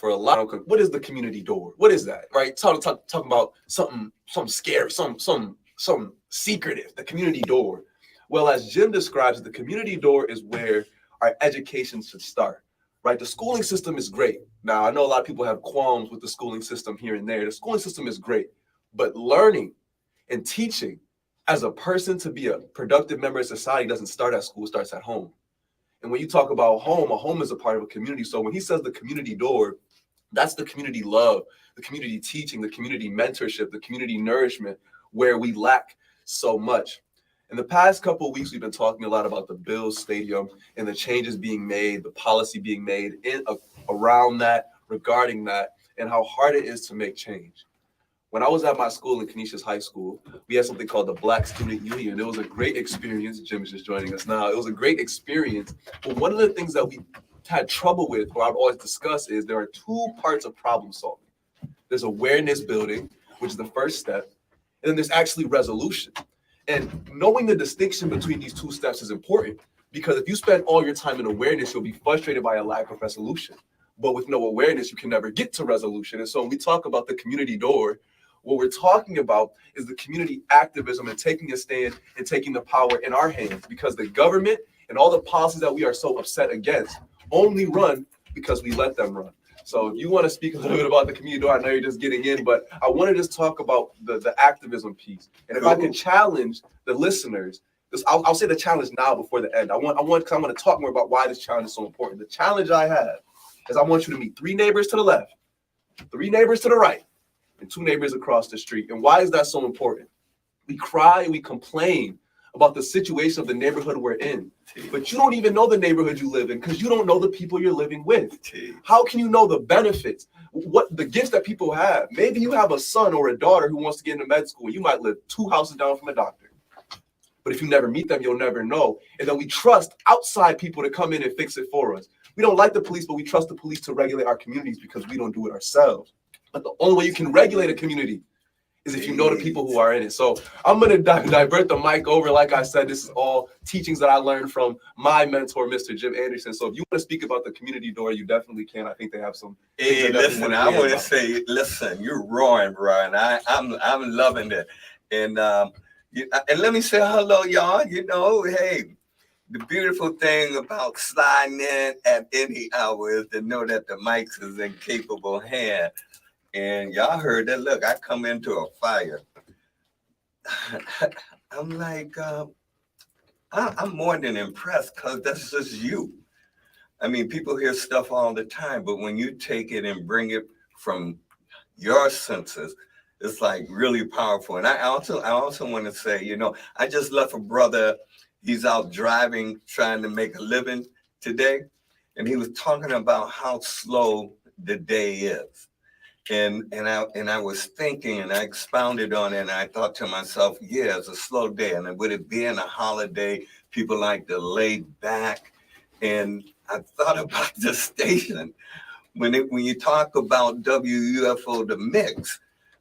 for a lot of, what is the community door? What is that, right? Talking about something scary, some secretive, the community door. Well, as Jim describes, the community door is where our education should start, right? The schooling system is great. Now, I know a lot of people have qualms with the schooling system here and there. The schooling system is great, but learning and teaching as a person to be a productive member of society doesn't start at school, it starts at home. And when you talk about home, a home is a part of a community. So when he says the community door, that's the community love, the community teaching, the community mentorship, the community nourishment, where we lack so much. In the past couple of weeks, we've been talking a lot about the Bills Stadium and the changes being made, the policy being made around that, regarding that, and how hard it is to make change. When I was at my school in Canisius High School, we had something called the Black Student Union. It was a great experience. Jim is just joining us now. It was a great experience. But one of the things that we had trouble with, or I've always discussed, is there are two parts of problem solving. There's awareness building, which is the first step, and then there's actually resolution. And knowing the distinction between these two steps is important, because if you spend all your time in awareness, you'll be frustrated by a lack of resolution. But with no awareness, you can never get to resolution. And so when we talk about the community door, what we're talking about is the community activism and taking a stand and taking the power in our hands, because the government and all the policies that we are so upset against only run because we let them run. So if you want to speak a little bit about the community door, I know you're just getting in, but I want to just talk about the activism piece. And if I could challenge the listeners, I'll say the challenge now before the end. I want to talk more about why this challenge is so important. The challenge I have is I want you to meet 3 neighbors to the left, 3 neighbors to the right, and 2 neighbors across the street. And why is that so important? We cry, we complain about the situation of the neighborhood we're in, but you don't even know the neighborhood you live in, because you don't know the people you're living with. How can you know the benefits, what the gifts that people have? Maybe you have a son or a daughter who wants to get into med school. You might live 2 houses down from a doctor. But if you never meet them, you'll never know. And then we trust outside people to come in and fix it for us. We don't like the police, but we trust the police to regulate our communities because we don't do it ourselves. But the only way you can regulate a community is if you know the people who are in it. So I'm going to divert the mic over. Like I said, this is all teachings that I learned from my mentor, Mr. Jim Anderson. So if you want to speak about the community door, you definitely can. I think they have some. Hey, listen, I want to say, listen, you're roaring, Brian. I'm loving it. And let me say hello, y'all. You know, hey, the beautiful thing about sliding in at any hour is to know that the mic is in capable hand. And y'all heard that. Look, I come into a fire. I'm like, I'm more than impressed, because that's just you. I mean, people hear stuff all the time, but when you take it and bring it from your senses, it's like really powerful. And I also want to say, you know, I just left a brother. He's out driving, trying to make a living today. And he was talking about how slow the day is. And I was thinking, and I expounded on it, and I thought to myself, yeah, it's a slow day. And with it being a holiday, people like to lay back. And I thought about the station when you talk about WUFO, the mix,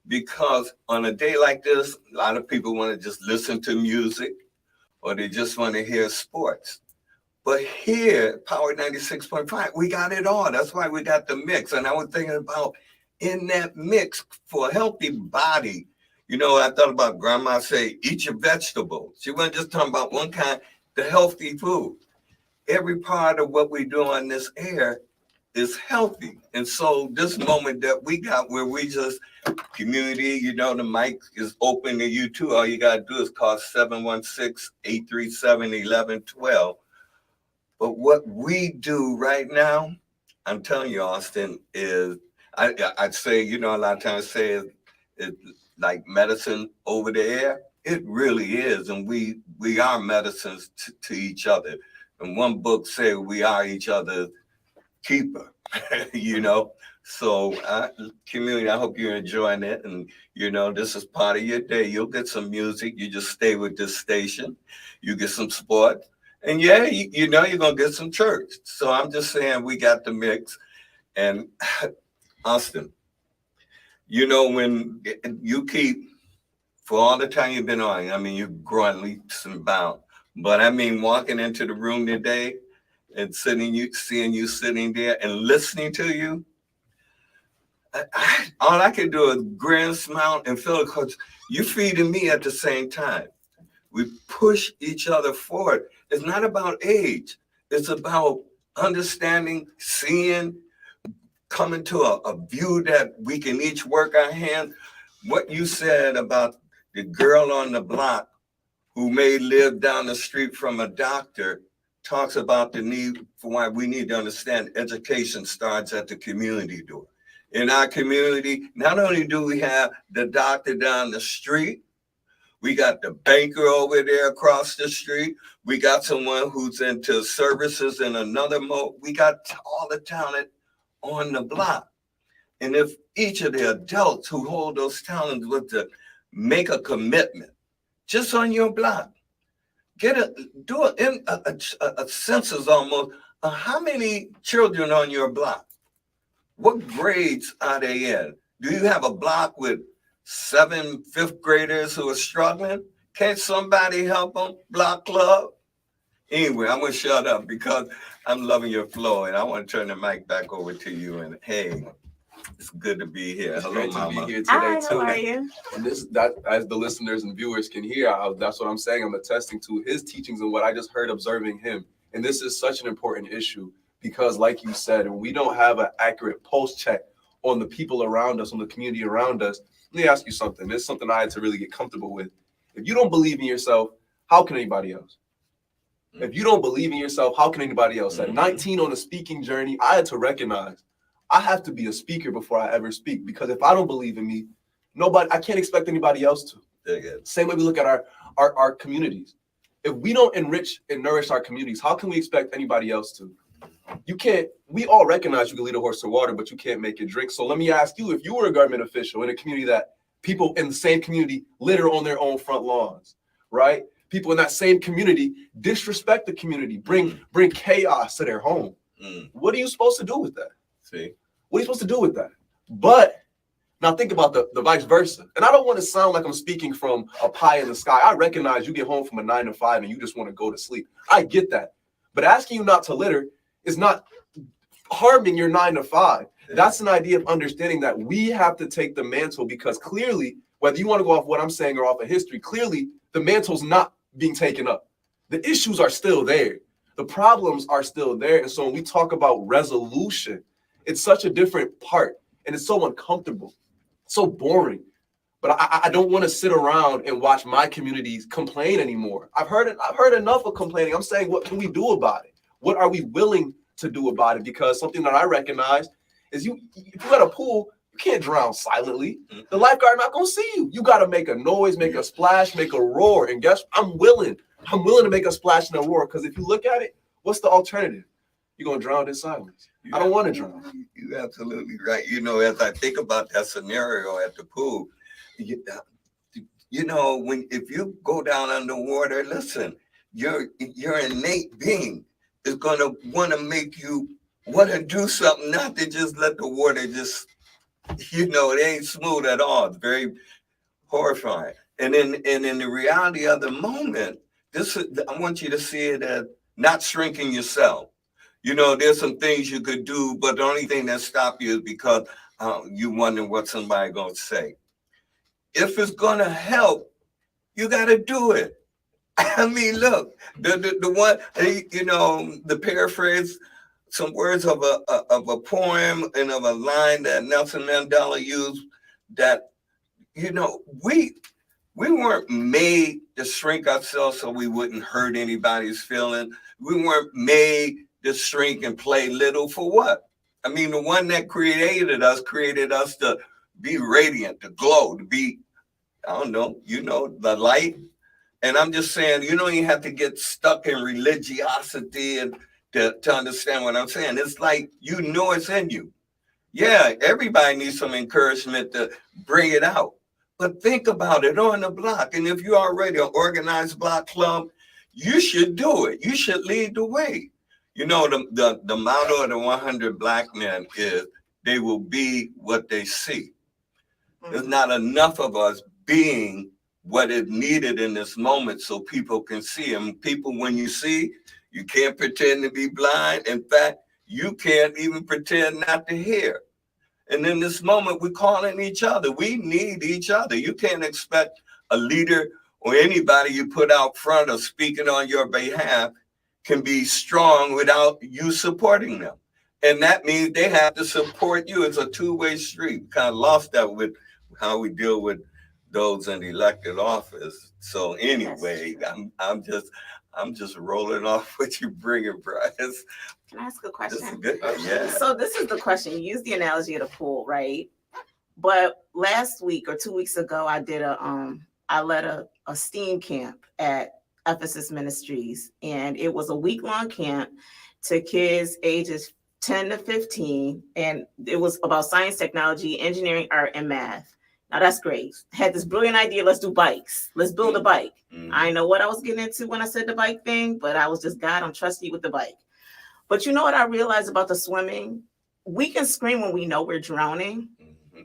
because on a day like this, a lot of people want to just listen to music, or they just want to hear sports. But here, Power 96.5, we got it all. That's why we got the mix. And I was thinking about, in that mix for a healthy body, you know, I thought about grandma say, eat your vegetables. She wasn't just talking about one kind, the healthy food. Every part of what we do on this air is healthy. And so this moment that we got where we just, community, you know, the mic is open to you too. All you got to do is call 716-837-1112. But what we do right now, I'm telling you, Austin, is, I'd say, you know, a lot of times say it's like medicine over the air. It really is. And we are medicines to each other. And one book said we are each other's keeper, you know. So community, I hope you're enjoying it. And, you know, this is part of your day. You'll get some music. You just stay with this station. You get some sport. And yeah, you know, you're going to get some church. So I'm just saying we got the mix. And Austin, you know, when you keep, for all the time you've been on, I mean, you're growing leaps and bounds. But I mean, walking into the room today and seeing you sitting there and listening to you, All I can do is grin, smile, and feel it because you're feeding me at the same time. We push each other forward. It's not about age. It's about understanding, seeing, coming to a view that we can each work our hand. What you said about the girl on the block who may live down the street from a doctor talks about the need for why we need to understand education starts at the community door. In our community, not only do we have the doctor down the street, we got the banker over there across the street. We got someone who's into services in another mode. We got all the talent on the block. And if each of the adults who hold those talents were to make a commitment just on your block, do a census almost of how many children on your block. What grades are they in? Do you have a block with 7 fifth graders who are struggling? Can't somebody help them? Block club? Anyway, I'm going to shut up because I'm loving your flow, and I want to turn the mic back over to you. And hey, it's good to be here. It's Hello, great Mama. to be here today Hi, too. how are you? And that, as the listeners and viewers can hear, that's what I'm saying. I'm attesting to his teachings and what I just heard observing him. And this is such an important issue because, like you said, and we don't have an accurate pulse check on the people around us, on the community around us. Let me ask you something. This is something I had to really get comfortable with. If you don't believe in yourself, how can anybody else? If you don't believe in yourself, how can anybody else? At 19 on a speaking journey, I had to recognize I have to be a speaker before I ever speak, because if I don't believe in me, I can't expect anybody else to. Same way we look at our communities. If we don't enrich and nourish our communities, how can we expect anybody else to? You can't. We all recognize you can lead a horse to water, but you can't make it drink. So let me ask you, if you were a government official in a community that people in the same community litter on their own front lawns, right? People in that same community disrespect the community, bring chaos to their home. What are you supposed to do with that? See? What are you supposed to do with that? But now think about the vice versa. And I don't want to sound like I'm speaking from a pie in the sky. I recognize you get home from a 9 to 5 and you just want to go to sleep. I get that. But asking you not to litter is not harming your 9 to 5. That's an idea of understanding that we have to take the mantle, because clearly, whether you want to go off what I'm saying or off of history, clearly the mantle's not being taken up. The issues are still there. The problems are still there. And so when we talk about resolution, it's such a different part, and it's so uncomfortable, so boring. But I don't want to sit around and watch my communities complain anymore. I've heard enough of complaining. I'm saying, what can we do about it? What are we willing to do about it? Because something that I recognize is if you got a pool, you can't drown silently. The lifeguard not gonna see you. You got to make a noise, make a splash, make a roar. And guess I'm willing to make a splash and a roar, because if you look at it, what's the alternative? You're gonna drown in silence. I don't want to drown. You're absolutely right. You know, as I think about that scenario at the pool, you know, if you go down underwater, listen, your innate being is gonna want to make you want to do something, not to just let the water just, it ain't smooth at all. It's very horrifying. And in the reality of the moment, I want you to see it as not shrinking yourself. You know, there's some things you could do, but the only thing that stops you is because you wonder what somebody gonna say. If it's gonna help, you gotta do it. I mean, look, the one, the paraphrase, some words of a poem and of a line that Nelson Mandela used, that, we weren't made to shrink ourselves so we wouldn't hurt anybody's feeling. We weren't made to shrink and play little for what? I mean, the one that created us to be radiant, to glow, to be, the light. And I'm just saying, you don't even have to get stuck in religiosity and to understand what I'm saying. It's like, it's in you. Yeah, everybody needs some encouragement to bring it out. But think about it on the block. And if you're already an organized block club, you should do it. You should lead the way. You know, the motto of the 100 Black Men is, they will be what they see. There's not enough of us being what is needed in this moment so people can see. And people, when you see, you can't pretend to be blind. In fact, you can't even pretend not to hear. And in this moment, we're calling each other. We need each other. You can't expect a leader or anybody you put out front or speaking on your behalf can be strong without you supporting them. And that means they have to support you. It's a two-way street. We kind of lost that with how we deal with those in elected office. So anyway, I'm just rolling off what you bringing, Bryce. Can I ask a This question? is good. Yeah. So this is the question. You used the analogy of the pool, right? But last week or 2 weeks ago, I led a STEAM camp at Ephesus Ministries, and it was a week-long camp to kids ages 10 to 15, and it was about science, technology, engineering, art, and math. Now that's great. Had this brilliant idea. Let's do bikes. Let's build a bike. I didn't know what I was getting into when I said the bike thing, but I was just, God, I'm trusting you with the bike. But you know what I realized about the swimming? We can scream when we know we're drowning.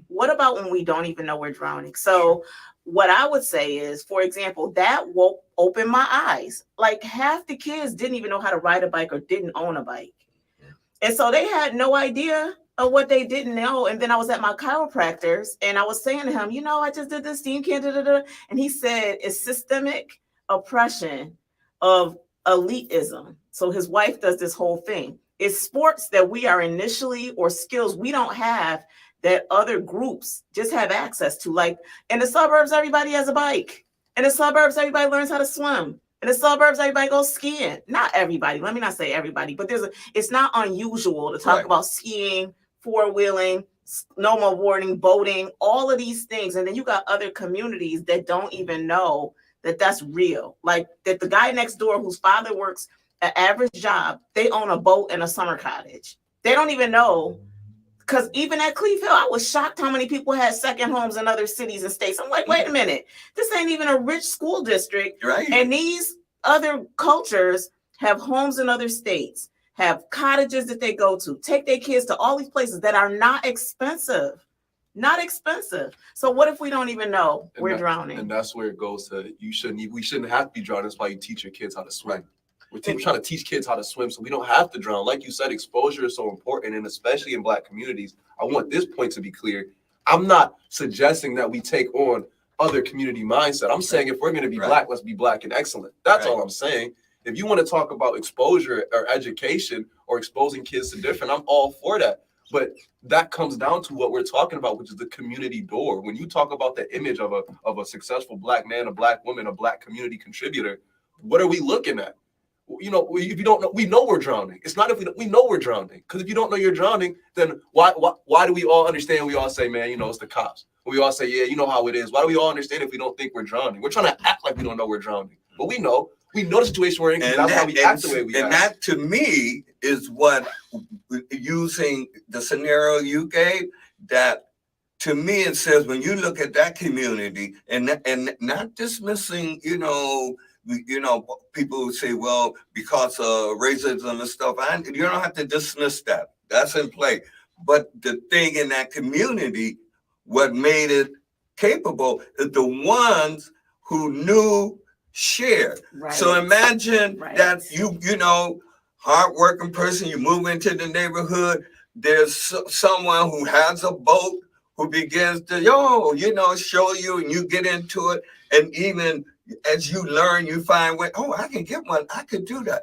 What about when we don't even know we're drowning? So what I would say is, for example, that opened my eyes. Like half the kids didn't even know how to ride a bike or didn't own a bike. And so they had no idea of what they didn't know. And then I was at my chiropractor's and I was saying to him, you know, I just did this STEAM camp, and he said it's systemic oppression of elitism. So his wife does this whole thing. It's sports that we are initially, or skills we don't have that other groups just have access to. Like in the suburbs, everybody has a bike. In the suburbs, everybody learns how to swim. In the suburbs, everybody goes skiing. Not everybody. Let me not say everybody, but it's not unusual to talk about skiing, four-wheeling, snowboarding, boating, all of these things. And then you got other communities that don't even know that that's real. Like that the guy next door whose father works an average job, they own a boat and a summer cottage. They don't even know. Because even at Cleve Hill, I was shocked how many people had second homes in other cities and states. I'm like, wait a minute, this ain't even a rich school district. Right. And these other cultures have homes in other states, have cottages that they go to, take their kids to all these places that are not expensive. Not expensive. So what if we don't even know we're drowning? And that's where it goes to, we shouldn't have to be drowning. That's why you teach your kids how to swim. We're trying to teach kids how to swim so we don't have to drown. Like you said, exposure is so important, and especially in Black communities. I want this point to be clear. I'm not suggesting that we take on other community mindset. I'm saying if we're going to be Black, let's be Black and excellent. That's all I'm saying. If you want to talk about exposure or education or exposing kids to different, I'm all for that. But that comes down to what we're talking about, which is the community door. When you talk about the image of a successful Black man, a Black woman, a Black community contributor, what are we looking at? You know, if you don't know, we know we're drowning. It's not if we know we're drowning. Because if you don't know you're drowning, then why do we all understand? We all say, man, you know, it's the cops. We all say, yeah, you know how it is. Why do we all understand if we don't think we're drowning? We're trying to act like we don't know we're drowning. But we know the situation we're in. And that's how we act the way we act. And that, to me, is what, using the scenario you gave, that to me it says when you look at that community and not dismissing, you know, people who say, well, because of racism and stuff, you don't have to dismiss that. That's in play. But the thing in that community, what made it capable is the ones who knew shared. Right. So imagine that you know, hardworking person, you move into the neighborhood, there's someone who has a boat who begins to, show you, and you get into it, and even as you learn, you find, I can get one. I could do that.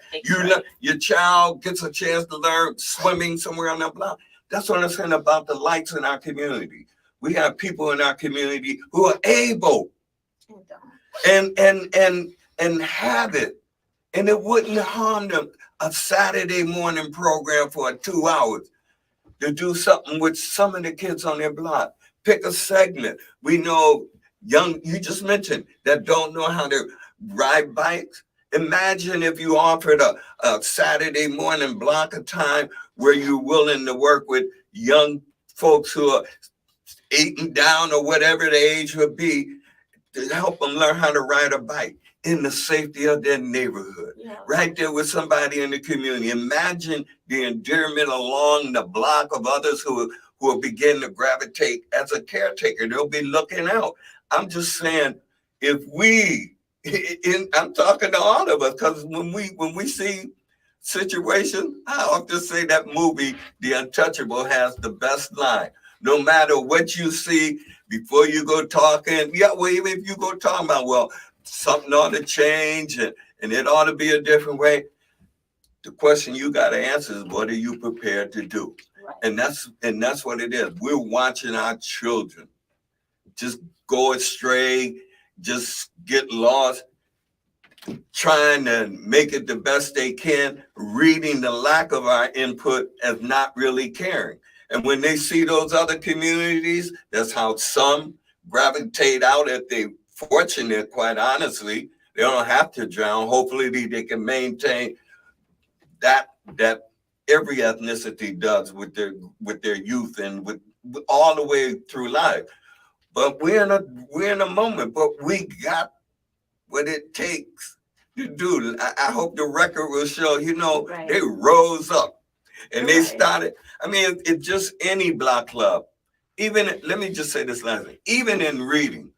Your child gets a chance to learn swimming somewhere on that block. That's what I'm saying about the lights in our community. We have people in our community who are able and have it, and it wouldn't harm them. A Saturday morning program for 2 hours to do something with some of the kids on their block. Pick a segment. We know you just mentioned, that don't know how to ride bikes. Imagine if you offered a Saturday morning block of time where you're willing to work with young folks who are 8 and down or whatever the age would be, to help them learn how to ride a bike in the safety of their neighborhood, right there with somebody in the community. Imagine the endearment along the block of others who will begin to gravitate as a caretaker. They'll be looking out. I'm just saying, if I'm talking to all of us, because when we see situations, I often say that movie, The Untouchable, has the best line. no matter what you see before you go talking. Yeah, well, even if you go talking about, well, something ought to change and it ought to be a different way. The question you got to answer is, what are you prepared to do? Right. And that's what it is. We're watching our children just go astray, just get lost, trying to make it the best they can, reading the lack of our input as not really caring. And when they see those other communities, that's how some gravitate out if they're fortunate, quite honestly. They don't have to drown. Hopefully they can maintain that every ethnicity does with their youth and with all the way through life. But we're in a moment, but we got what it takes to do. I hope the record will show, Right. they rose up and they Right. started. I mean, it's just any block club. Even, let me just say this last thing, even in reading,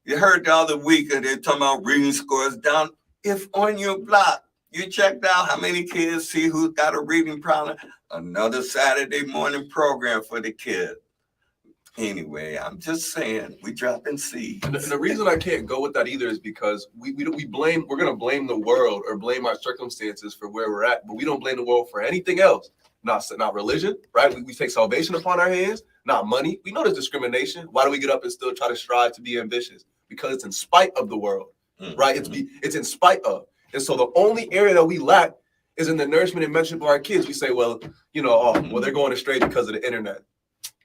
you heard the other week they're talking about reading scores down. If on your block, you checked out how many kids see who's got a reading problem, another Saturday morning program for the kids. Anyway, I'm just saying, we dropping seeds. And the reason I can't go with that either is because we're going to blame the world or blame our circumstances for where we're at, but we don't blame the world for anything else. Not religion, right? We take salvation upon our hands, not money. We know there's discrimination. Why do we get up and still try to strive to be ambitious? Because it's in spite of the world, right? It's in spite of. And so the only area that we lack is in the nourishment and mentorship of our kids. We say, well, they're going astray because of the internet.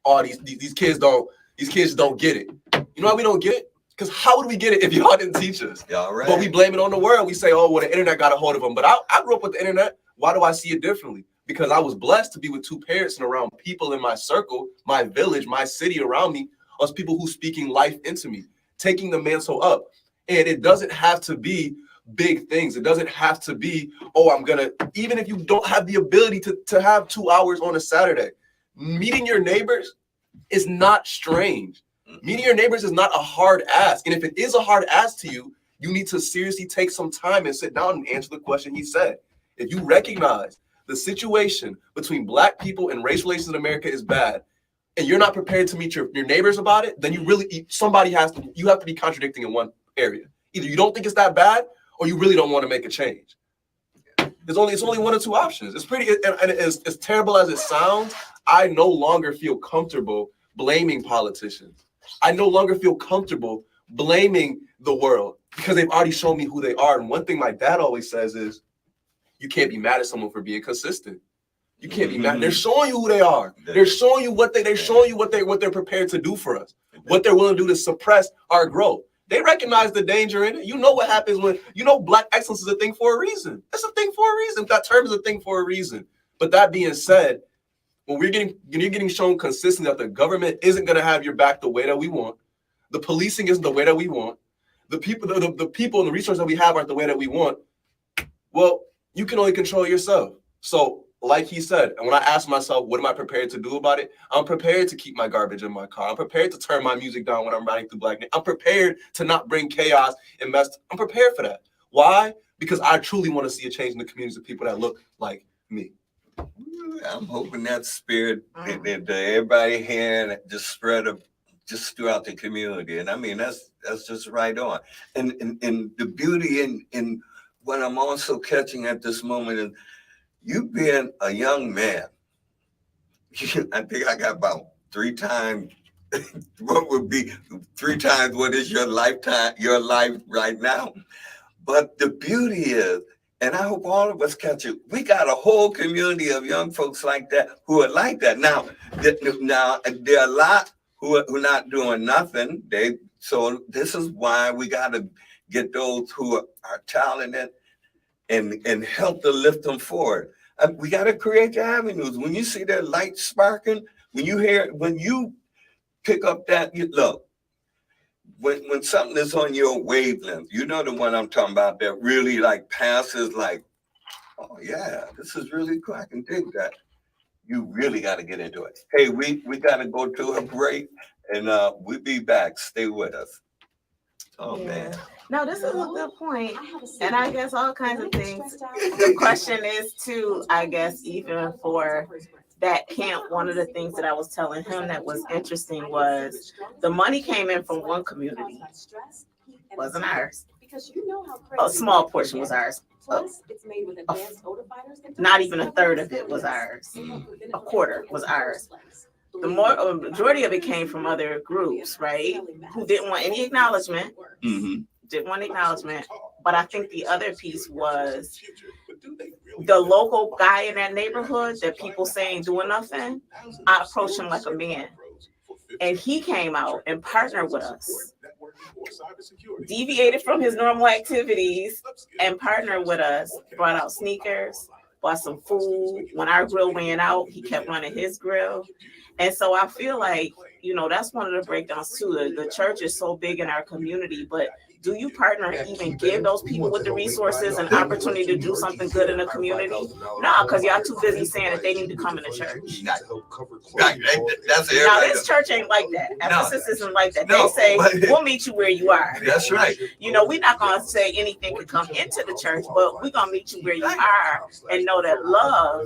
Oh, these kids don't get it. You know why we don't get it? Because how would we get it if y'all didn't teach us? Y'all right. But we blame it on the world. We say, oh, well, the internet got a hold of them. But I grew up with the internet. Why do I see it differently? Because I was blessed to be with two parents and around people in my circle, my village, my city around me, us people who speaking life into me, taking the mantle up. And it doesn't have to be big things. It doesn't have to be, even if you don't have the ability to have 2 hours on a Saturday, meeting your neighbors is not strange. Meeting your neighbors is not a hard ask. And if it is a hard ask to you, you need to seriously take some time and sit down and answer the question he said. If you recognize the situation between Black people and race relations in America is bad, and you're not prepared to meet your neighbors about it, then you have to be contradicting in one area. Either you don't think it's that bad, or you really don't want to make a change. It's only one or two options. It's pretty, and as terrible as it sounds, I no longer feel comfortable blaming politicians. I no longer feel comfortable blaming the world because they've already shown me who they are. And one thing my dad always says is, you can't be mad at someone for being consistent. You can't be mad. They're showing you who they are. They're showing you what they're prepared to do for us, what they're willing to do to suppress our growth. They recognize the danger in it. You know what happens when, Black excellence is a thing for a reason. It's a thing for a reason. That term is a thing for a reason. But that being said, when you're getting shown consistently that the government isn't going to have your back the way that we want, the policing isn't the way that we want, the people and the resources that we have aren't the way that we want, well, you can only control yourself. So like he said, and when I ask myself, what am I prepared to do about it? I'm prepared to keep my garbage in my car. I'm prepared to turn my music down when I'm riding through Black. I'm prepared to not bring chaos and mess. I'm prepared for that. Why? Because I truly want to see a change in the communities of people that look like me. I'm hoping that spirit that everybody here just spread just throughout the community. And I mean, that's just right on. And the beauty in what I'm also catching at this moment is, you being a young man, I think I got about 3 times what would be 3 times what is your life right now. But the beauty is, and I hope all of us catch it, we got a whole community of young folks like that who are like that. Now there are a lot who are not doing nothing. So this is why we got to get those who are talented and help to lift them forward. We got to create the avenues. When you see that light sparking, when you pick up that, look, when something is on your wavelength, you know the one I'm talking about that really like passes like, oh yeah, this is really cool. I can dig that. You really got to get into it. Hey, we got to go to a break and we'll be back. Stay with us. Oh man. No, this is a good point. And I guess all kinds of things. The question is too, I guess, even for that camp, one of the things that I was telling him that was interesting was the money came in from one community, wasn't ours. A small portion was ours. Not even a third of it was ours. A quarter was ours. The majority of it came from other groups, right? Who didn't want any acknowledgement. Didn't want acknowledgement. But I think the other piece was the local guy in that neighborhood that people saying doing nothing. I approached him like a man. And he came out and partnered with us, deviated from his normal activities and partnered with us, brought out sneakers, bought some food. When our grill ran out, he kept running his grill. And so I feel like, you know, that's one of the breakdowns too. The church is so big in our community, but do you partner and even give those people with the resources and opportunity to do something good in the community? No, because y'all too busy saying that they need to come in the church. That's it. Now, this church ain't like that. Ephesus isn't like that. They say, we'll meet you where you are. That's right. You know, we're not going to say anything could come into the church, but we're going to meet you where you are and know that love.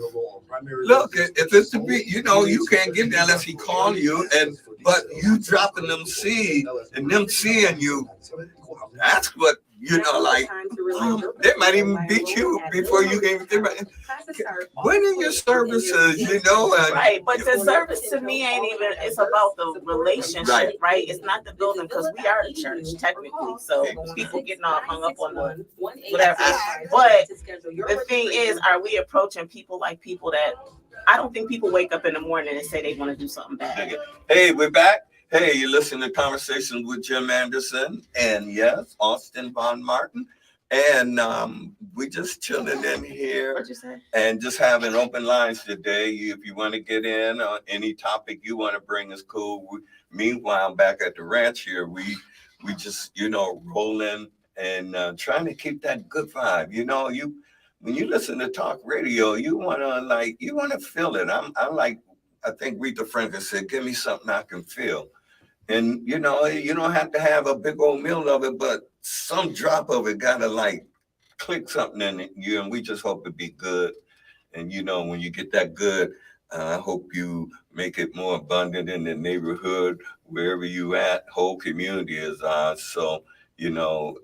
Look, if it's to be, you know, you can't get there unless he call you, but you dropping them seed and them seeing you, that's what, you know, like, they might even beat you before you can even think about it. When in your services, you know. Right, but the service to me ain't even, it's about the relationship, right? It's not the building, because we are the church, technically. So people getting all hung up on the whatever. But the thing is, are we approaching people like people that, I don't think people wake up in the morning and say they want to do something bad. Hey, we're back. Hey, you're listening to Conversations with Jim Anderson and yes, Austin Von Martin. And we just chilling in here. What'd you say? And just having open lines today. If you want to get in on any topic you want to bring is cool. Meanwhile, back at the ranch here, we just, you know, rolling and trying to keep that good vibe. You know, when you listen to talk radio, you want to feel it. I'm like, I think Aretha Franklin said, give me something I can feel. And, you know, you don't have to have a big old meal of it, but some drop of it got to like click something in you. And we just hope it be good. And, you know, when you get that good, I hope you make it more abundant in the neighborhood, wherever you at, whole community is ours. So, you know,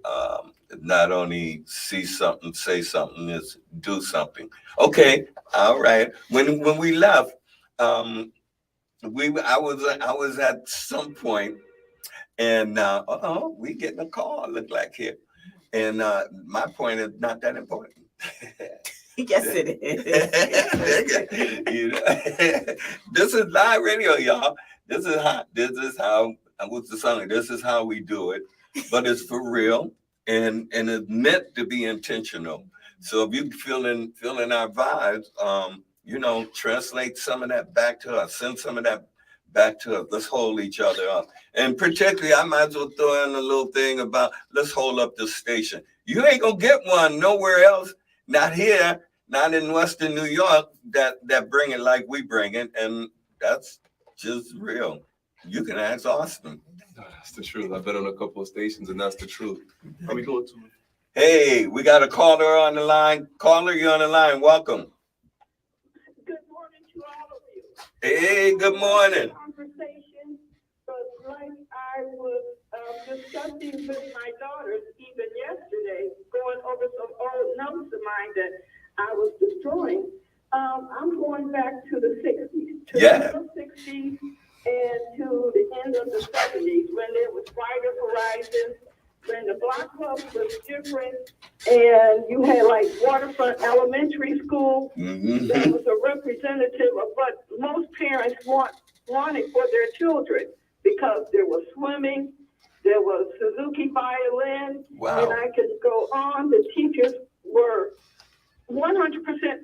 not only see something, say something, is do something. Okay. All right. When we left, I was at some point, and we getting a call, look like here. And my point is not that important. Yes, it is. You know, this is live radio, y'all. This is how what's the song? This is how we do it, but it's for real, and it's meant to be intentional. So if you feeling our vibes, you know, translate some of that back to us. Send some of that back to us. Let's hold each other up. And particularly, I might as well throw in a little thing about let's hold up this station. You ain't gonna get one nowhere else. Not here, not in Western New York, that bring it like we bring it. And that's just real. You can ask Austin. That's the truth. I've been on a couple of stations, and that's the truth. How we going to it? Hey, we got a caller on the line. Caller, you're on the line. Welcome. Good morning to all of you. Hey, good morning. Conversation, but like I was discussing with my daughters even yesterday, going over some old notes of mine that I was destroying. I'm going back to the 60s, to the 60s and to the end of the 70s when there was wider horizons, when the block club was different, and you had like Waterfront Elementary School. Mm-hmm. That was a representative of what most parents wanted for their children, because there was swimming, there was Suzuki violin, and I could go on. The teachers were 100%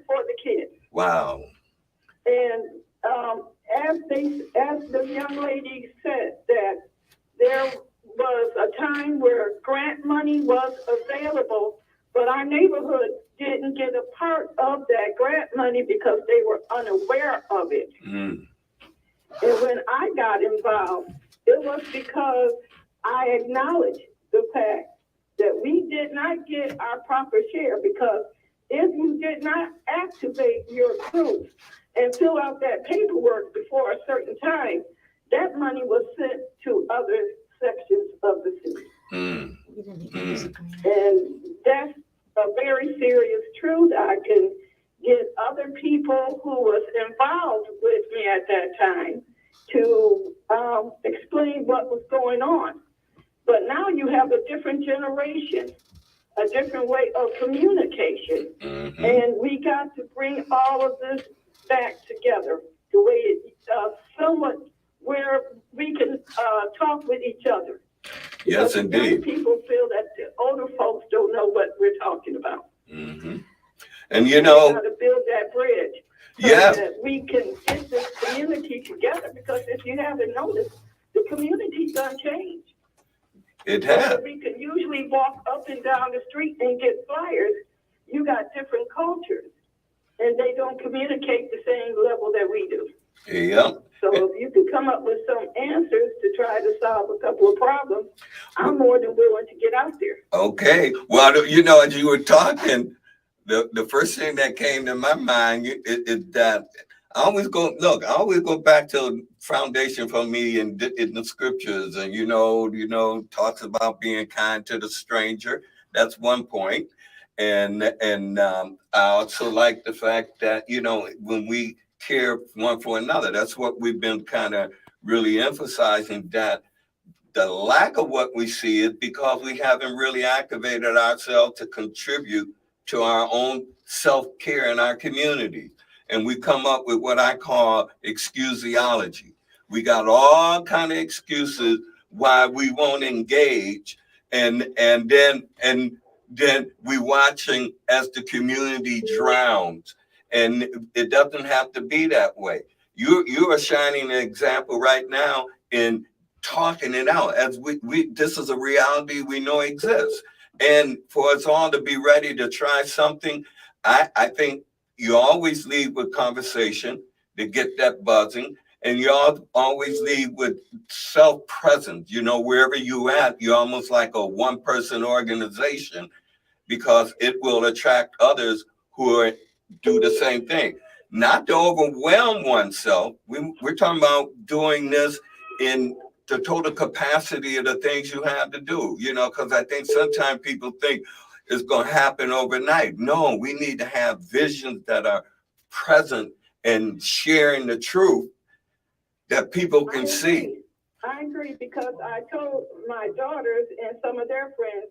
for the kids. Wow. And as the young lady said, that there was a time where grant money was available, but our neighborhood didn't get a part of that grant money because they were unaware of it. Mm. And when I got involved, it was because I acknowledged the fact that we did not get our proper share, because if you did not activate your proof and fill out that paperwork before a certain time, that money was sent to other sections of the city. Mm. And that's a very serious truth. I can get other people who was involved with me at that time to explain what was going on. But now you have a different generation, a different way of communication. Mm-hmm. And we got to bring all of this back together the way it somewhat where we can talk with each other. Yes, Because young indeed. people feel that the older folks don't know what we're talking about. Mm-hmm. And you We know, got to build that bridge so yeah, that we can get this community together. Because if you haven't noticed, the community's done changed. it So has. that we can usually walk up and down the street and get flyers. You got different cultures, and they don't communicate the same level that we do. Yeah. So if you could come up with some answers to try to solve a couple of problems, I'm more than willing to get out there. Okay. Well, you know, as you were talking, the first thing that came to my mind is that I always go back to foundation for me in the scriptures, and you know, talks about being kind to the stranger. That's one point. And I also like the fact that, you know, when we care one for another, that's what we've been kind of really emphasizing, that the lack of what we see is because we haven't really activated ourselves to contribute to our own self-care in our community. And we come up with what I call excusiology. We got all kind of excuses why we won't engage, and then we watching as the community drowns. And it doesn't have to be that way. You are shining an example right now in talking it out, as we this is a reality we know exists. And for us all to be ready to try something, I think you always lead with conversation to get that buzzing, and you always lead with self-presence. You know, wherever you at, you're almost like a one-person organization, because it will attract others who do the same thing. Not to overwhelm oneself. We're talking about doing this in the total capacity of the things you have to do, you know, because I think sometimes people think it's going to happen overnight. No, we need to have visions that are present and sharing the truth that people can see. I agree, because I told my daughters and some of their friends,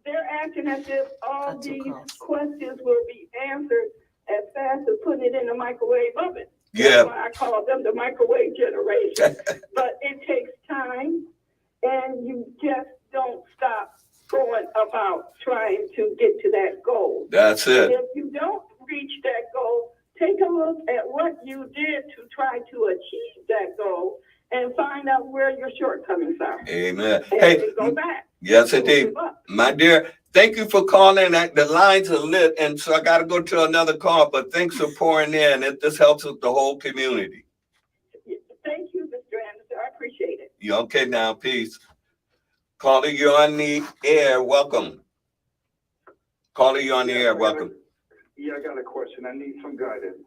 they're acting as if all these questions will be answered as fast as putting it in the microwave oven. Yeah. That's why I call them the microwave generation. But it takes time, and you just don't stop going about trying to get to that goal. That's And it. if you don't reach that goal, take a look at what you did to try to achieve that goal and find out where your shortcomings are. Amen. And Hey, go back. yes, Don't indeed. give up. My dear, thank you for calling. The lines are lit, and so I got to go to another call, but thanks for pouring in. This helps with the whole community. Thank you, Mr. Anderson. I appreciate it. You okay now? Peace. Caller, you're on the air. Welcome. Caller, you're on the air. Welcome. Yeah, I got a question. I need some guidance.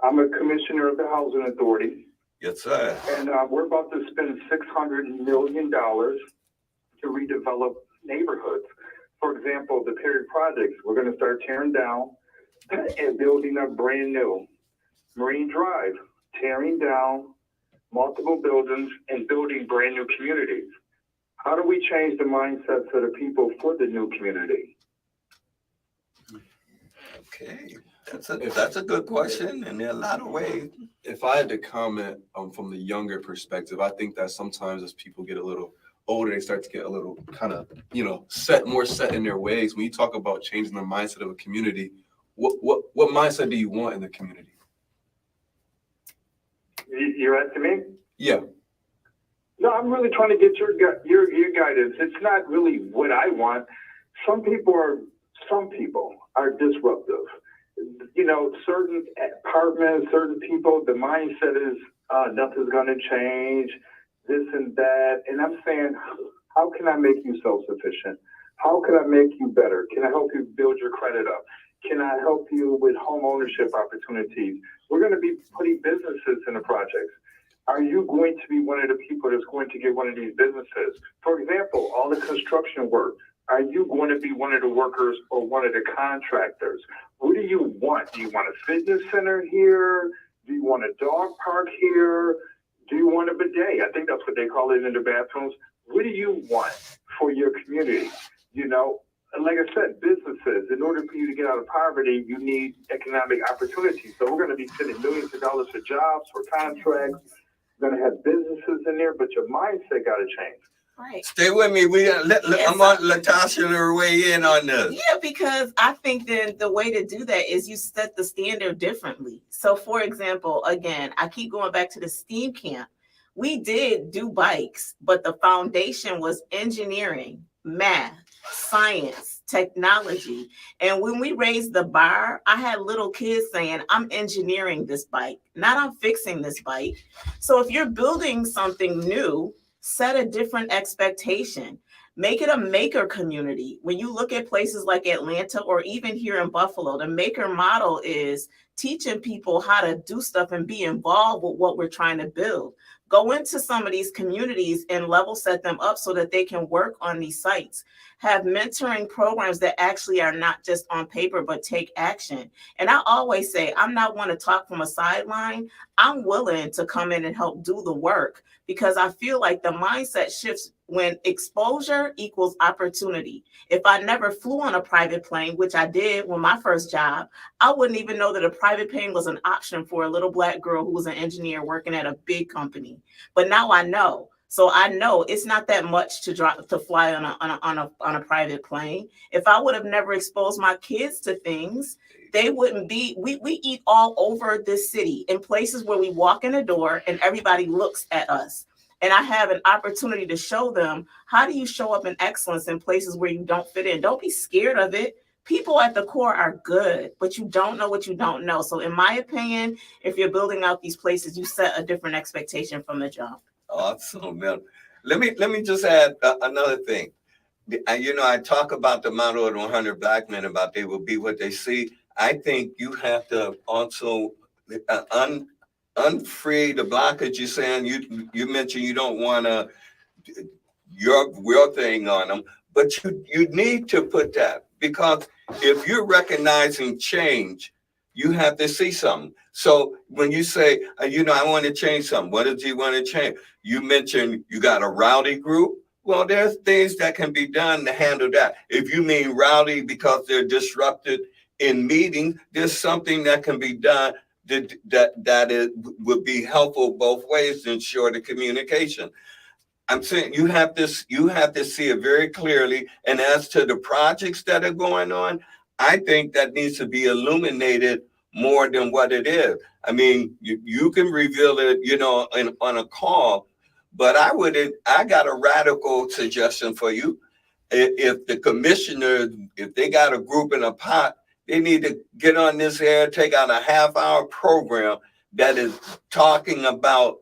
I'm a commissioner of the Housing Authority, Yes, sir. and we're about to spend $600 million to redevelop neighborhoods. For example, the Perry projects, we're going to start tearing down and building up brand new. Marine Drive, tearing down multiple buildings and building brand new communities. How do we change the mindsets of the people for the new community? Okay. That's a good question, and there are a lot of ways. If I had to comment from the younger perspective, I think that sometimes as people get a little older, they start to get a little kind of, more set in their ways. When you talk about changing the mindset of a community, what mindset do you want in the community? You're asking me? Yeah. No, I'm really trying to get your guidance. It's not really what I want. Some people are disruptive. Certain apartments, certain people, the mindset is nothing's going to change, this and that. And I'm saying, how can I make you self-sufficient? How can I make you better? Can I help you build your credit up? Can I help you with home ownership opportunities? We're going to be putting businesses in the projects. Are you going to be one of the people that's going to get one of these businesses? For example, all the construction work. Are you going to be one of the workers or one of the contractors? What do you want? Do you want a fitness center here? Do you want a dog park here? Do you want a bidet? I think that's what they call it in the bathrooms. What do you want for your community? You know, like I said, businesses, in order for you to get out of poverty, you need economic opportunity. So we're going to be sending millions of dollars for jobs, for contracts. We're going to have businesses in there, but your mindset got to change. Right. Stay with me. I want Latasha to weigh in on this. Yeah, because I think then the way to do that is you set the standard differently. So, for example, again, I keep going back to the STEAM camp. We did do bikes, but the foundation was engineering, math, science, technology. And when we raised the bar, I had little kids saying, I'm engineering this bike, not I'm fixing this bike. So if you're building something new, set a different expectation. Make it a maker community. When you look at places like Atlanta or even here in Buffalo, the maker model is teaching people how to do stuff and be involved with what we're trying to build. Go into some of these communities and level set them up so that they can work on these sites. Have mentoring programs that actually are not just on paper, but take action. And I always say, I'm not one to talk from a sideline. I'm willing to come in and help do the work because I feel like the mindset shifts when exposure equals opportunity. If I never flew on a private plane, which I did when my first job, I wouldn't even know that a private plane was an option for a little Black girl who was an engineer working at a big company. But now I know. So I know it's not that much to fly on a private plane. If I would have never exposed my kids to things, they wouldn't be. We eat all over this city in places where we walk in the door and everybody looks at us. And I have an opportunity to show them, how do you show up in excellence in places where you don't fit in? Don't be scared of it. People at the core are good, but you don't know what you don't know. So in my opinion, if you're building out these places, you set a different expectation from the jump. Awesome, man. Let me just add another thing. I talk about the model of the 100 Black men, about they will be what they see. I think you have to also unfree the blockage. You're saying you mentioned you don't want to your thing on them, but you need to put that, because if you're recognizing change, you have to see something. So when you say, I want to change something, what does he want to change? You mentioned you got a rowdy group. Well, there's things that can be done to handle that. If you mean rowdy because they're disrupted in meetings, there's something that can be done would be helpful both ways to ensure the communication. I'm saying you have to see it very clearly. And as to the projects that are going on, I think that needs to be illuminated more than what it is. I mean, you can reveal it, on a call, but I got a radical suggestion for you. If the commissioner, if they got a group in a pot, they need to get on this air, take out a half-hour program that is talking about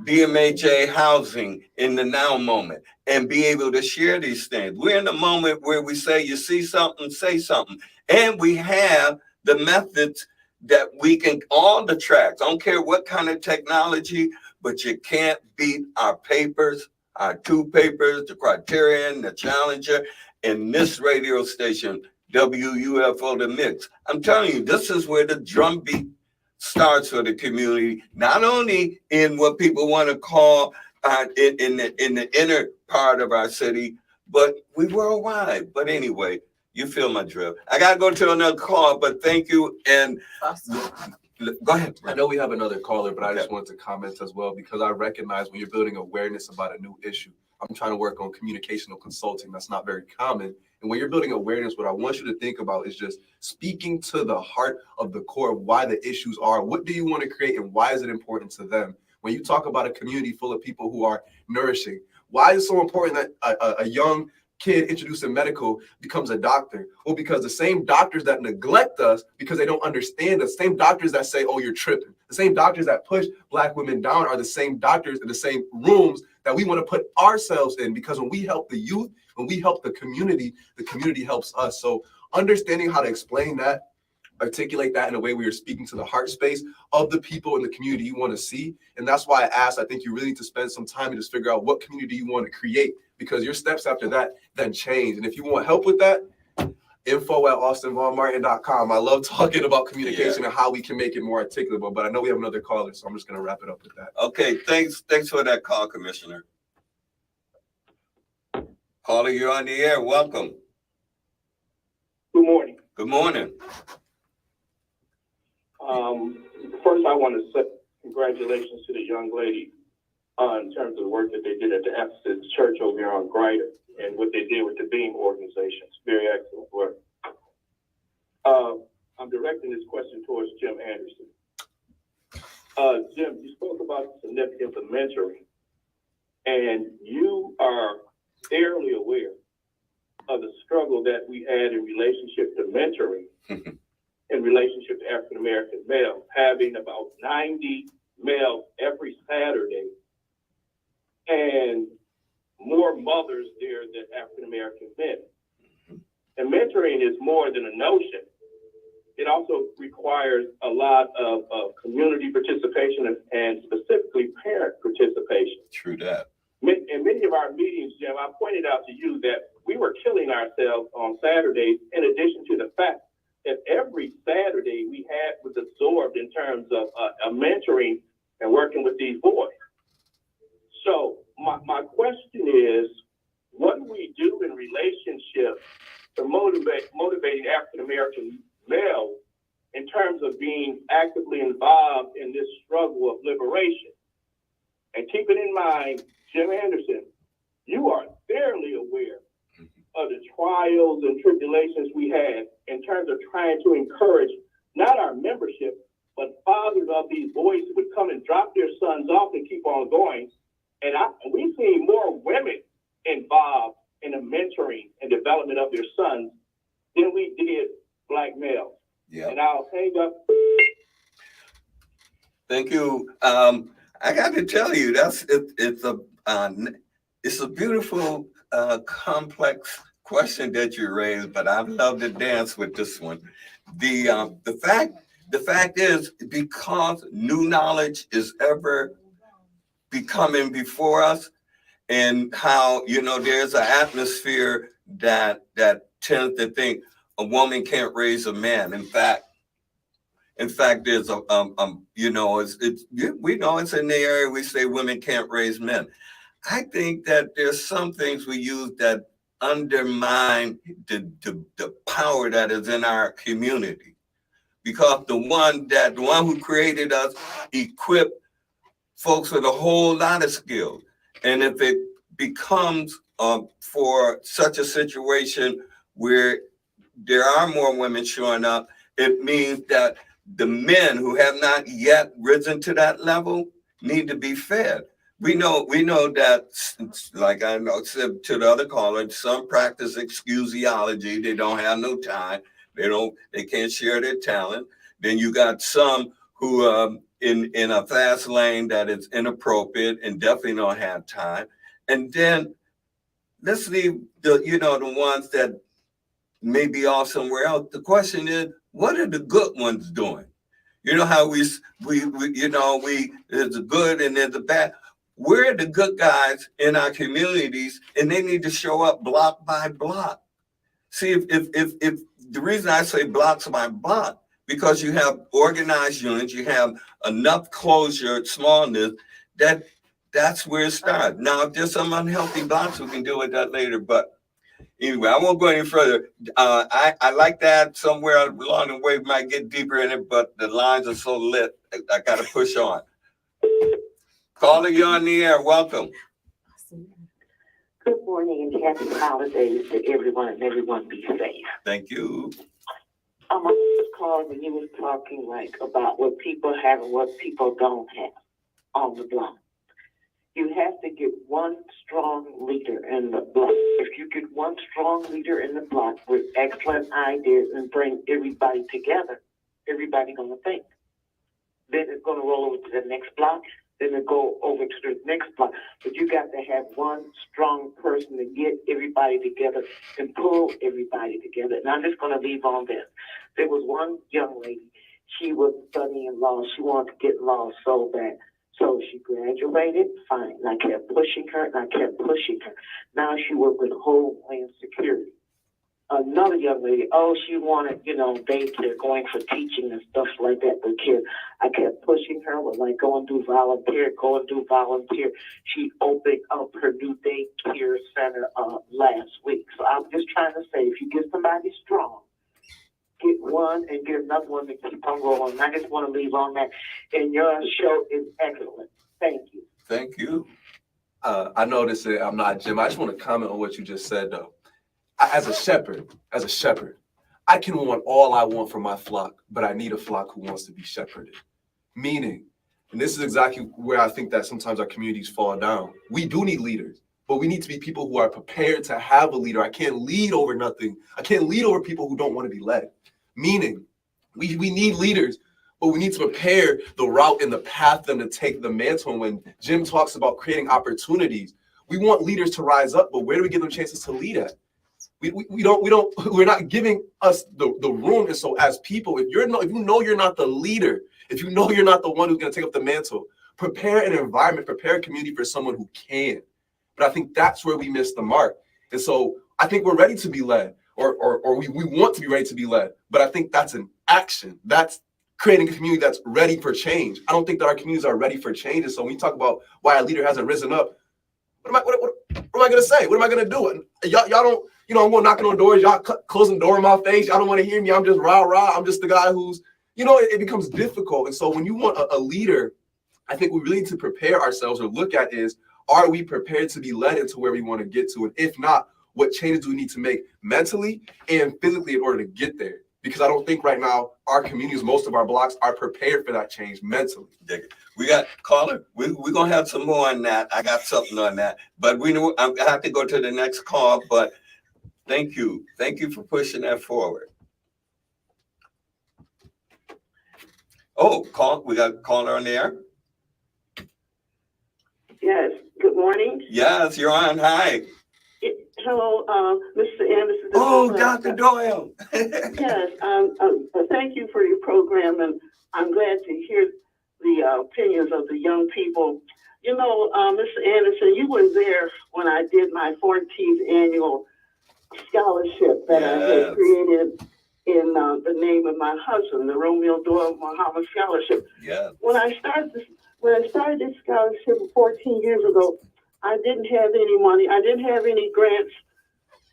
BMHA housing in the now moment and be able to share these things. We're in the moment where we say, you see something, say something. And we have the methods that we can, all the tracks, I don't care what kind of technology, but you can't beat our papers, our two papers, the Criterion, the Challenger, and this radio station, WUFO The Mix. I'm telling you, this is where the drumbeat starts for the community, not only in what people want to call in the inner part of our city, but we worldwide. But anyway, you feel my drift. I got to go to another call, but thank you. And go ahead. I know we have another caller, but I just wanted to comment as well, because I recognize when you're building awareness about a new issue, I'm trying to work on communicational consulting. That's not very common. And when you're building awareness, what I want you to think about is just speaking to the heart of the core of why the issues are. What do you want to create and why is it important to them? When you talk about a community full of people who are nourishing, why is it so important that a young kid introduced in medical becomes a doctor? Well, because the same doctors that neglect us because they don't understand us, same doctors that say, oh, you're tripping, the same doctors that push Black women down are the same doctors in the same rooms that we want to put ourselves in, because when we help the youth, when we help the community helps us. So understanding how to explain that, articulate that in a way where you're speaking to the heart space of the people in the community you want to see. And that's why I asked, I think you really need to spend some time and just figure out what community you want to create, because your steps after that then change. And if you want help with that, info@austinvaughnmartin.com. I love talking about communication and how we can make it more articulable, but I know we have another caller, so I'm just going to wrap it up with that. Okay, thanks for that call, Commissioner. Caller, you're on the air. Welcome. Good morning. Good morning. First, I want to say congratulations to the young lady in terms of the work that they did at the Ephesus Church over here on Grider and what they did with the Beam organization. It's very excellent work. I'm directing this question towards Jim Anderson. Jim, you spoke about the significance of mentoring, and you are fairly aware of the struggle that we had in relationship to mentoring in relationship to African American males, having about 90 males every Saturday and more mothers there than African American men. And mentoring is more than a notion. It also requires a lot of community participation and specifically parent participation. True that. In many of our meetings, Jim, I pointed out to you that we were killing ourselves on Saturdays, in addition to the fact that every Saturday was absorbed in terms of mentoring and working with these boys. So my question is, what do we do in relationship to motivating African American males in terms of being actively involved in this struggle of liberation? And keeping in mind, Jim Anderson, you are fairly aware of the trials and tribulations we had in terms of trying to encourage not our membership, but fathers of these boys who would come and drop their sons off and keep on going. And we've seen more women involved in the mentoring and development of their sons than we did Black males. Yeah. And I'll hang up. Thank you. I got to tell you, it's a beautiful, complex question that you raised, but I'd love to dance with this one. The fact is, because new knowledge is ever becoming before us, and how, there's an atmosphere that tends to think a woman can't raise a man. In fact, there's we know it's in the area we say women can't raise men. I think that there's some things we use that undermine the power that is in our community, because the one who created us equipped folks with a whole lot of skills. And if it becomes for such a situation where there are more women showing up, it means that the men who have not yet risen to that level need to be fed. We know that, like I said to the other caller, some practice excusiology. They don't have no time. They can't share their talent. Then you got some who in a fast lane that is inappropriate and definitely don't have time. And then let's leave the ones that may be off somewhere else. The question is, what are the good ones doing? You know how we there's the good and there's the bad. We're the good guys in our communities, and they need to show up block by block. See, if the reason I say blocks by block, because you have organized units, you have enough closure, smallness, that's where it starts. Now, if there's some unhealthy blocks, we can deal with that later. But anyway, I won't go any further. I like that somewhere along the way, we might get deeper in it, but the lines are so lit, I got to push on. Caller, you're on the air. Welcome. Good morning and happy holidays to everyone, and everyone be safe. Thank you. I was calling when you was talking about what people have and what people don't have on the block. You have to get one strong leader in the block. If you get one strong leader in the block with excellent ideas and bring everybody together, everybody gonna think. Then it's gonna roll over to the next block, then it go over to the next block. But you got to have one strong person to get everybody together and pull everybody together. And I'm just gonna leave on this. There was one young lady, she was studying law. She wanted to get law so bad. So she graduated, fine. And I kept pushing her, and I kept pushing her. Now she worked with Homeland Security. Another young lady, she wanted, daycare, going for teaching and stuff like that with kids. I kept pushing her with go and do volunteer. She opened up her new daycare center last week. So I'm just trying to say, if you get somebody strong, get one and get another one to keep on rolling. I just want to leave on that. And your show is excellent. Thank you. Thank you. I noticed that I'm not Jim. I just want to comment on what you just said, though. As a shepherd, I can want all I want for my flock, but I need a flock who wants to be shepherded. Meaning, and this is exactly where I think that sometimes our communities fall down. We do need leaders, but we need to be people who are prepared to have a leader. I can't lead over nothing. I can't lead over people who don't want to be led. Meaning, we need leaders, but we need to prepare the route and the path for them to take the mantle. And when Jim talks about creating opportunities, we want leaders to rise up, but where do we give them chances to lead at? We're not giving us the room. And so as people, if you know you're not the leader, if you know you're not the one who's going to take up the mantle, prepare an environment, prepare a community for someone who can. But I think that's where we miss the mark. And so I think we're ready to be led, or we want to be ready to be led. But I think that's an action. That's creating a community that's ready for change. I don't think that our communities are ready for change. And so when you talk about why a leader hasn't risen up, what am I going to say? What am I going to do? Y'all don't, I'm going knocking on doors. Y'all closing the door in my face. Y'all don't want to hear me. I'm just rah. I'm just the guy who's, it becomes difficult. And so when you want a leader, I think we really need to prepare ourselves or look at is, are we prepared to be led into where we want to get to? And if not, what changes do we need to make mentally and physically in order to get there? Because I don't think right now our communities, most of our blocks are prepared for that change mentally. We got caller. We're gonna have some more on that. I got something on that, but I have to go to the next call. But thank you for pushing that forward. We got a caller on the air. Yes, good morning. Yes, you're on. Hi. Hello, Mr. Anderson. Dr. Doyle. Yes, thank you for your program, and I'm glad to hear the opinions of the young people. Mr. Anderson, you were there when I did my 14th annual scholarship that I had created in the name of my husband, the Romeo Doyle Muhammad Scholarship. Yeah. When I started this scholarship 14 years ago, I didn't have any money. I didn't have any grants.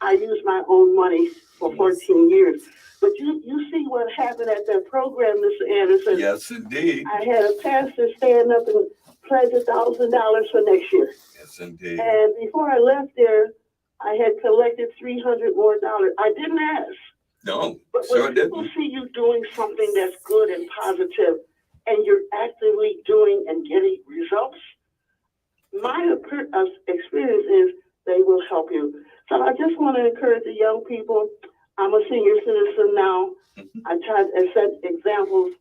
I used my own money for 14 years. But you see what happened at that program, Mr. Anderson. Yes, indeed. I had a pastor stand up and pledge $1,000 for next year. Yes, indeed. And before I left there, I had collected $300 more. I didn't ask. No, but sure when people didn't. see you doing something that's good and positive, and you're actively doing and getting results, my experience is they will help you. So I just want to encourage the young people. I'm a senior citizen now. I try to set examples,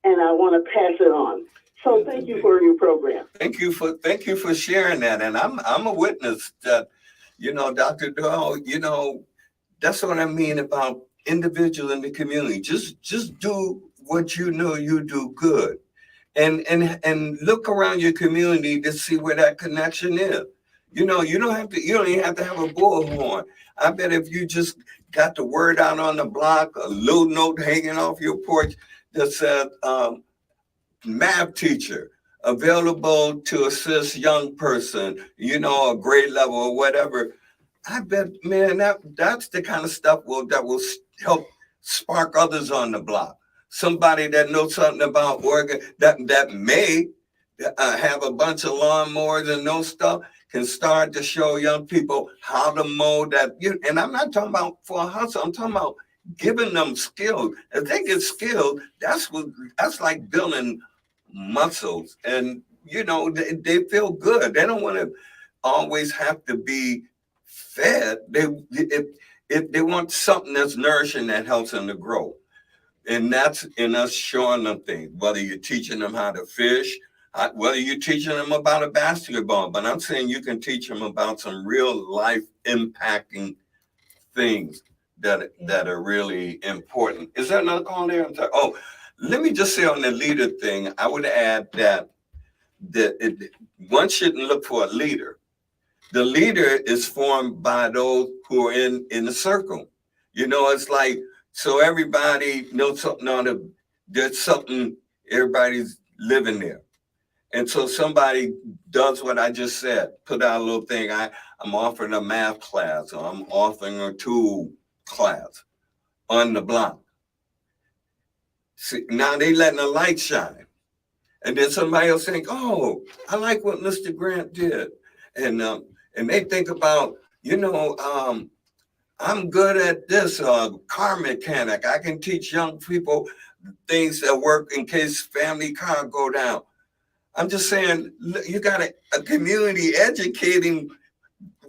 and I want to pass it on. So thank you for your program. Thank you for sharing that. And I'm a witness that, Dr. Doyle, that's what I mean about individual in the community. Just do what you know you do good. And look around your community to see where that connection is. You don't even have to have a bullhorn. I bet if you just got the word out on the block, a little note hanging off your porch that said, math teacher available to assist young person, a grade level or whatever. I bet, man, that's the kind of stuff that will help spark others on the block. Somebody that knows something about that may have a bunch of lawnmowers and no stuff can start to show young people how to mow that. And I'm not talking about for a hustle. I'm talking about giving them skills. If they get skilled, that's like building muscles. And you know, they feel good. They don't want to always have to be fed. If they want something that's nourishing that helps them to grow. And that's in us showing them things, whether you're teaching them how to fish, whether you're teaching them about a basketball, but I'm saying you can teach them about some real life impacting things that are really important. Is there another call there? I'm sorry. Oh, let me just say on the leader thing, I would add that one shouldn't look for a leader. The leader is formed by those who are in the circle. You know, it's like, so everybody knows something there's something, everybody's living there. And so somebody does what I just said, put out a little thing. I'm offering a math class, or I'm offering a tool class on the block. See, now they letting the light shine. And then somebody else think, oh, I like what Mr. Grant did. And they think about, you know, I'm good at this car mechanic. I can teach young people things that work in case family car go down. I'm just saying, you got a community educating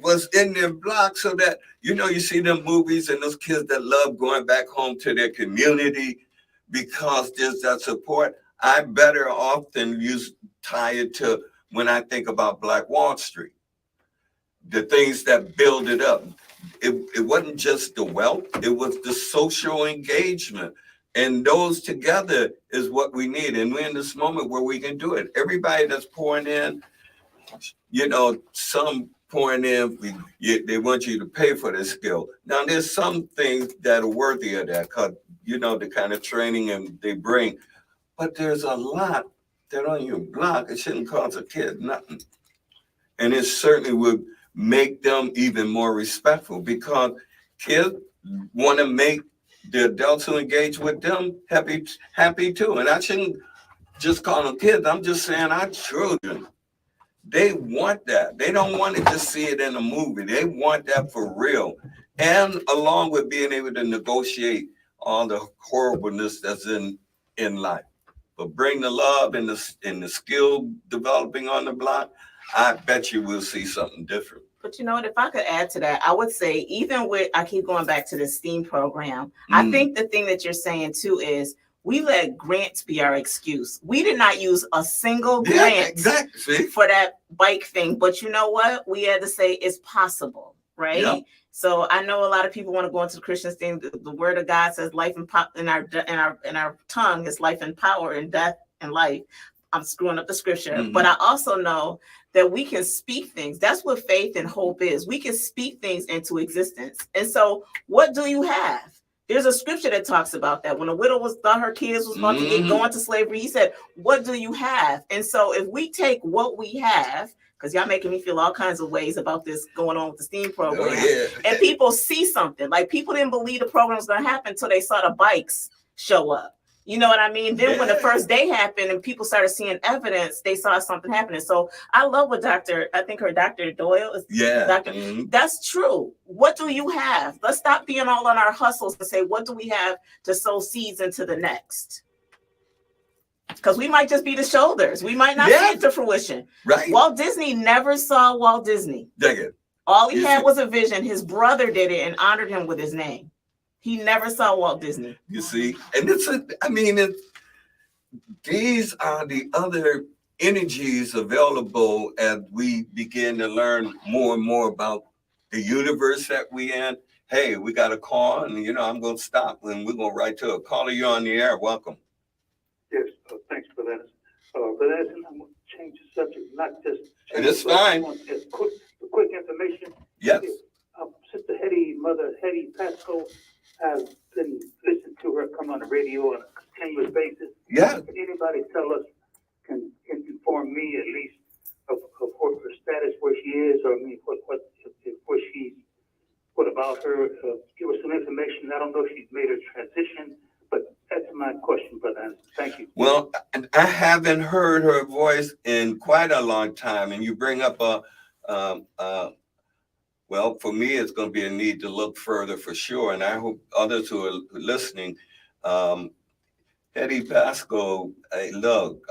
what's in their block so that, you know, you see them movies and those kids that love going back home to their community because there's that support. I better often tie it to when I think about Black Wall Street, the things that build it up. It wasn't just the wealth, it was the social engagement. And those together is what we need. And we're in this moment where we can do it. Everybody that's pouring in, you know, some pouring in, they want you to pay for their skill. Now, there's some things that are worthy of that, because, you know, the kind of training and they bring. But there's a lot that on your block, it shouldn't cost a kid nothing. And it certainly would make them even more respectful, because kids want to make the adults who engage with them happy too. And I shouldn't just call them kids. I'm just saying our children, they want that. They don't want to just see it in a movie. They want that for real. And along with being able to negotiate all the horribleness that's in life. But bring the love and the skill developing on the block, I bet you we'll see something different. But you know what, if I could add to that, I would say, even with, I keep going back to the STEAM program, I think the thing that you're saying too is we let grants be our excuse. We did not use a single grant for that bike thing. But you know what? We had to say it's possible, right? Yep. So I know a lot of people want to go into the Christian thing. The word of God says life and in our tongue is life and power, and death and life. I'm screwing up the scripture, but I also know that we can speak things. That's what faith and hope is. We can speak things into existence. And so what do you have? There's a scripture that talks about that. When a widow thought her kids was about to get going to slavery, he said, what do you have? And so if we take what we have, because y'all making me feel all kinds of ways about this going on with the STEAM program, and people see something, like people didn't believe the program was going to happen until they saw the bikes show up. You know what I mean? Then when the first day happened and people started seeing evidence, they saw something happening. So I love what Dr. Doyle is. That's true. What do you have? Let's stop being all on our hustles and say, what do we have to sow seeds into the next? Because we might just be the shoulders. We might not see it to fruition. Right. Walt Disney never saw Walt Disney. All he had was a vision. His brother did it and honored him with his name. He never saw Walt Disney. You see, and these are the other energies available as we begin to learn more and more about the universe that we in. Hey, we got a call, and I'm going to stop, and we're going to write to a caller. You're on the air. Welcome. Yes, thanks for that. But as I'm going to change the subject, not just. And it's fine. Quick information. Yes. Sister Mother Hetty Pasco. I've been listening to her come on the radio on a continuous basis. Yeah. Can anybody tell us, can inform me at least of her status, where she is, or what about her? Give us some information. I don't know if she's made her transition, but that's my question, Brother. Thank you. Well, I haven't heard her voice in quite a long time, and you bring up well, for me, it's going to be a need to look further for sure. And I hope others who are listening, Hetty Pasco, look,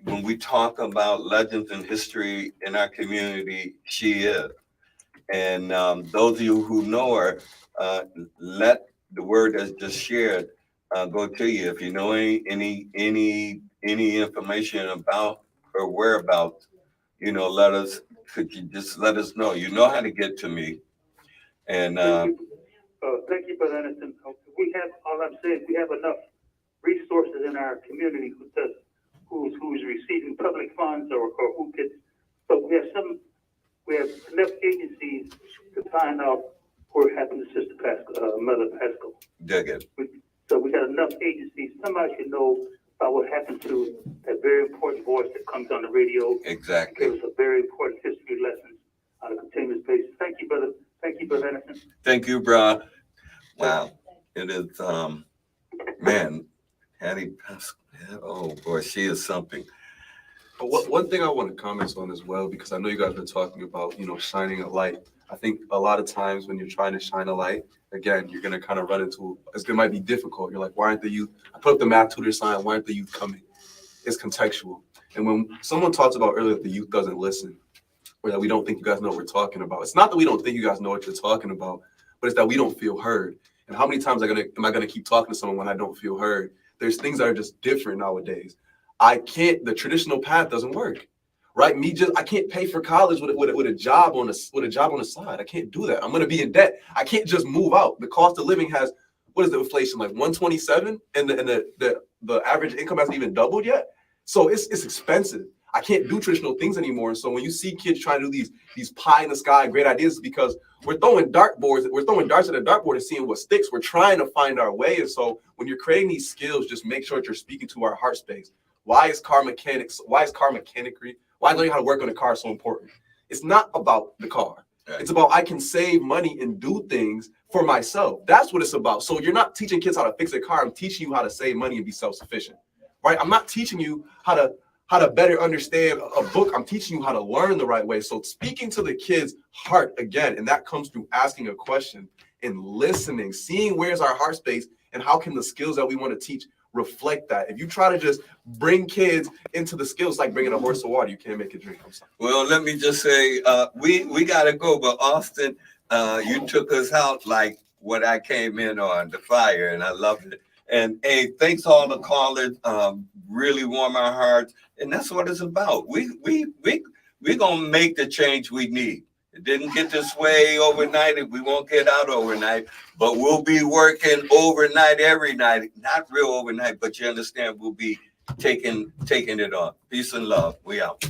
when we talk about legends and history in our community, she is. And those of you who know her, let the word that's just shared go to you. If you know any information about her whereabouts, you know, could you just let us know? You know how to get to me. And Thank you, Brother Anderson. We have, all I'm saying, we have enough resources in our community who's receiving public funds or who gets, so we have enough agencies to find out what happened to Sister Pascal, Mother Pascal. dig it. So we got enough agencies. Somebody should know about what happened to that very important voice that comes on the radio. Exactly. Give us a very important history lesson on a continuous basis. Thank you, brother. Thank you, Brother Anderson. Thank you, bro. Wow. It is, man, Hattie Pascal. Oh boy, she is something. But one thing I want to comment on as well, because I know you guys have been talking about, shining a light. I think a lot of times when you're trying to shine a light, again, you're going to kind of run into, it might be difficult. You're like, why aren't the youth, I put up the math tutor sign, why aren't the youth coming? It's contextual. And when someone talks about earlier that the youth doesn't listen, or that we don't think you guys know what we're talking about, it's not that we don't think you guys know what you're talking about, but it's that we don't feel heard. And how many times am I going to keep talking to someone when I don't feel heard? There's things that are just different nowadays. The traditional path doesn't work, right? I can't pay for college with a job on the side. I can't do that. I'm going to be in debt. I can't just move out. The cost of living has, what is the inflation, like 127, and the average income hasn't even doubled yet. So it's expensive. I can't do traditional things anymore. And so when you see kids trying to do these pie in the sky great ideas, it's because we're throwing darts at a dartboard and seeing what sticks. We're trying to find our way. And so when you're creating these skills, just make sure that you're speaking to our heart space. Why is car mechanicry? Why is learning how to work on a car so important? It's not about the car. It's about I can save money and do things for myself. That's what it's about. So you're not teaching kids how to fix a car. I'm teaching you how to save money and be self-sufficient, right? I'm not teaching you how to better understand a book. I'm teaching you how to learn the right way. So speaking to the kids' heart again, and that comes through asking a question and listening, seeing where's our heart space and how can the skills that we want to teach reflect that. If you try to just bring kids into the skills like bringing a horse to water, you can't make it drink. I'm sorry. Well, let me just say, we got to go, but Austin, you took us out like what I came in on, the fire, and I loved it. And hey, thanks all the callers, really warm our hearts, and that's what it's about. We're gonna make the change we need. It didn't get this way overnight, and we won't get out overnight, but we'll be working overnight every night. Not real overnight, but you understand, we'll be taking it on. Peace and love. We out.